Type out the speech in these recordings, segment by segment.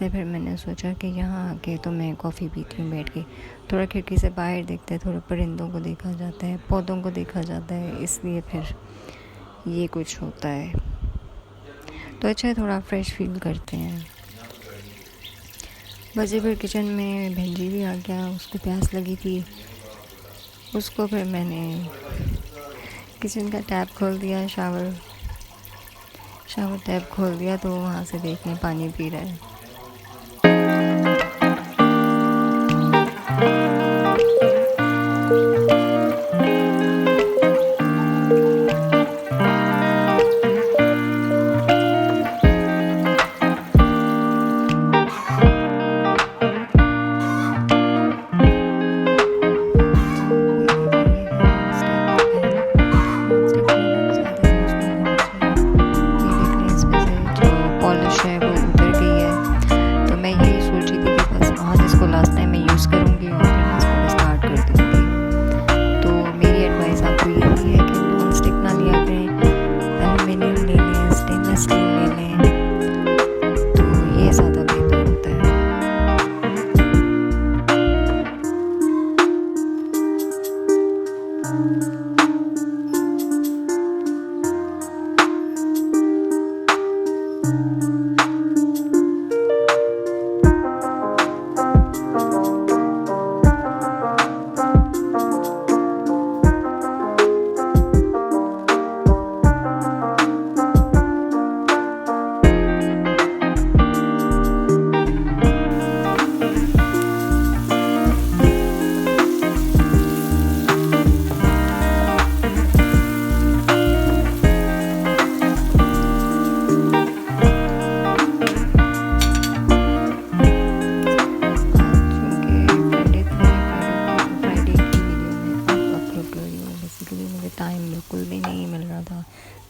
से फिर मैंने सोचा कि यहाँ आके तो मैं कॉफ़ी पीती हूँ बैठ के, थोड़ा खिड़की से बाहर देखते हैं, थोड़ा परिंदों को देखा जाता है, पौधों को देखा जाता है, इसलिए फिर ये कुछ होता है। तो अच्छा है, थोड़ा फ्रेश फील करते हैं। बस फिर किचन में भेंजी भी आ गया, उसको प्यास लगी थी, उसको फिर मैंने किचन का टैप खोल दिया, शावर टैप खोल दिया, तो वहाँ से देखने पानी पी रहा है।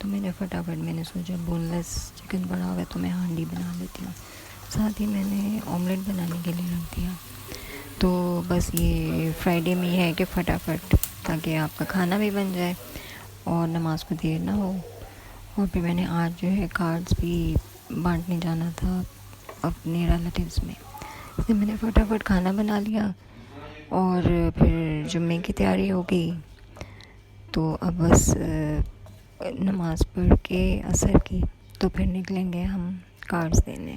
तो मैंने फटाफट मैंने सोचा बोनलेस चिकन पड़ा हुआ है तो मैं हांडी बना लेती हूँ। साथ ही मैंने ऑमलेट बनाने के लिए रख दिया। तो बस ये फ्राइडे में है कि फटाफट ताकि आपका खाना भी बन जाए और नमाज को देर ना हो। और फिर मैंने आज जो है कार्ड्स भी बांटने जाना था अपने रिलेटिव्स में, इसलिए मैंने फटाफट खाना बना लिया और फिर जुम्मे की तैयारी हो गई। तो अब बस नमाज़ पढ़ के असर की तो फिर निकलेंगे हम कार्ड्स देने।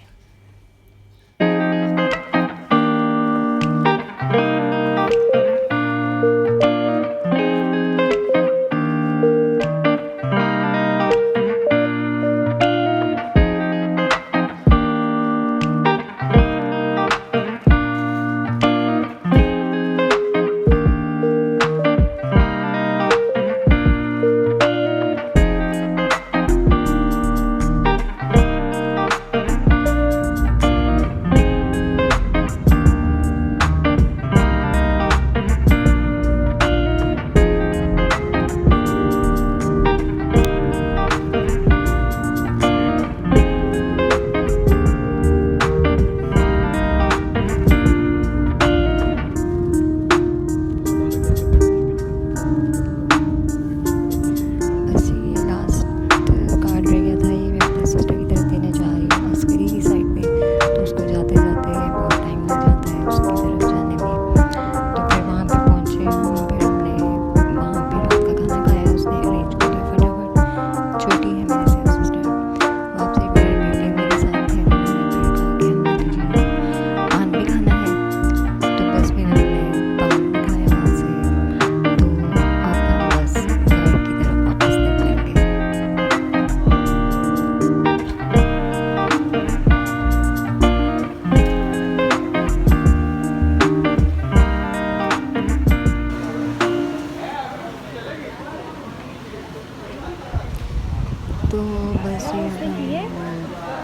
तो बस ये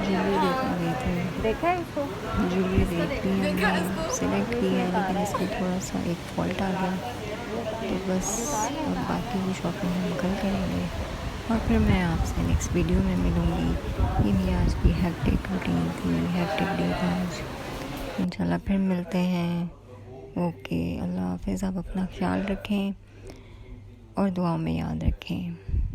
ज्वेलरी देखने गए थे, देखा है इसको, ज्वेलरी देख ली हमने, सेलेक्ट की है, लेकिन इसमें थोड़ा सा एक फॉल्ट आ गया। तो बस अब बाकी की शॉपिंग हम कल करेंगे और फिर मैं आपसे नेक्स्ट वीडियो में मिलूँगी। ये भी आज की हेक्टिक रूटीन थी, हेक्टिक डे था आज। इंशाल्लाह फिर मिलते हैं। ओके, अल्लाह हाफ़िज़। आप अपना ख्याल रखें और दुआओं में याद रखें।